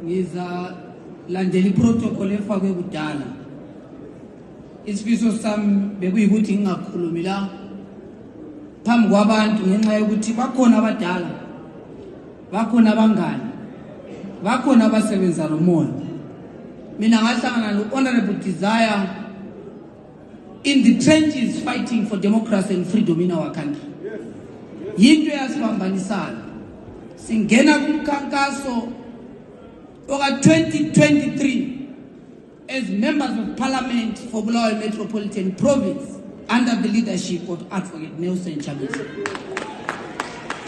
ngiza landela iprotocol efakwe kudala. Isifiso sami bekuyikuthi ngingakhulumi la phambi kwabantu ngenxa yokuthi bakhona abadala, bakhona abangani, bakhona abasebenza nomoya. Mina ngahlangana no Honorable Desire in the trenches fighting for democracy and freedom in our country. Yinto yasibambanisana. Singena kumkhankaso oka 2023 as members of parliament for Bulawayo Metropolitan Province under the leadership of Advocate Nelson Chamisa.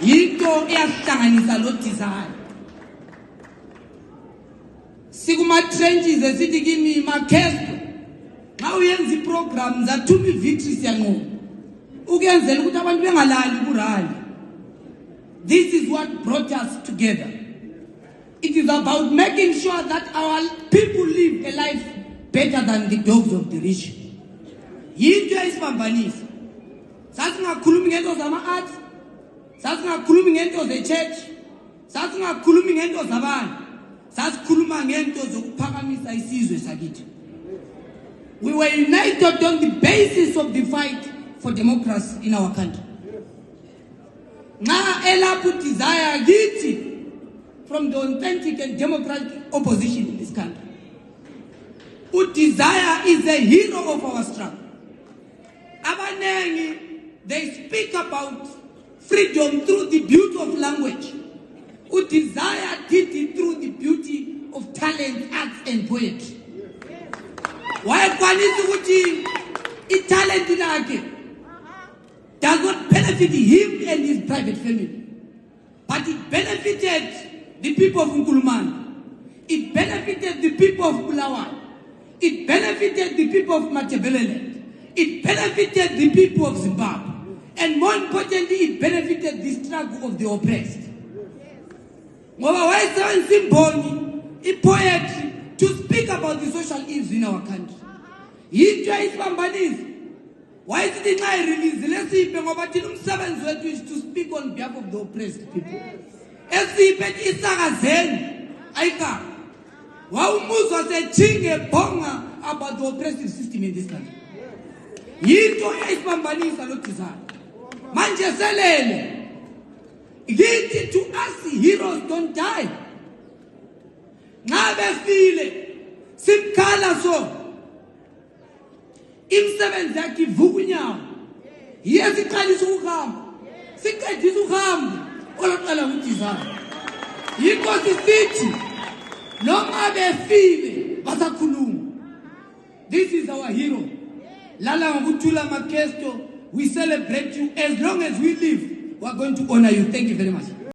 Yinto yasihlanganisa lo Desire. Siguma trenches esithi kimi Makhesto xa uyenza iprogram zathuma ivictory siyanqoba ukuyenzela ukuthi abantu bengalali kurali. This is what brought us together. It is about making sure that our people live a life better than the dogs of the rich. Yinto esibambanisa. Sasingakhulumi ngento zama-arts, sasingakhulumi ngento ze-church, sasingakhulumi ngento zabantu, sasikhuluma ngento zokuphakamisa isizwe sakithi. We were united on the basis of the fight for democracy in our country. Now, Elapu Desire Giti from the authentic and democratic opposition in this country. Who Desire is a hero of our struggle. Abanengi, they speak about freedom through the beauty of language. Who Desire did it through the beauty of talent, arts, and poetry. Why talent in does not benefit him and his private family, but it benefited the people of Nkulumane. It benefited the people of Bulawayo. It benefited the people of Matabeleland. It benefited the people of Zimbabwe. And more importantly, it benefited the struggle of the oppressed. Poetry to speak about the social ills in our country. Why is it not released? Let's see if is to speak on behalf of the oppressed people. Let's see if it's Aika. Waumuzo se chinge bonga about the oppressive system in this country. Yinto yayisibambanisa lo Desire. Manje selele. Yithi to us heroes don't die. Ngabe file simkhala so imsebenzi yakhe ivukunyawo yesiqalisa ukuhamba siqedisa ukuhamba olaqala uDesire. Yinkosi sithi noma befile basakhuluma. This is our hero. Lala ngokuthula Makhesto, we celebrate you. As long as we live, we are going to honor you. Thank you very much.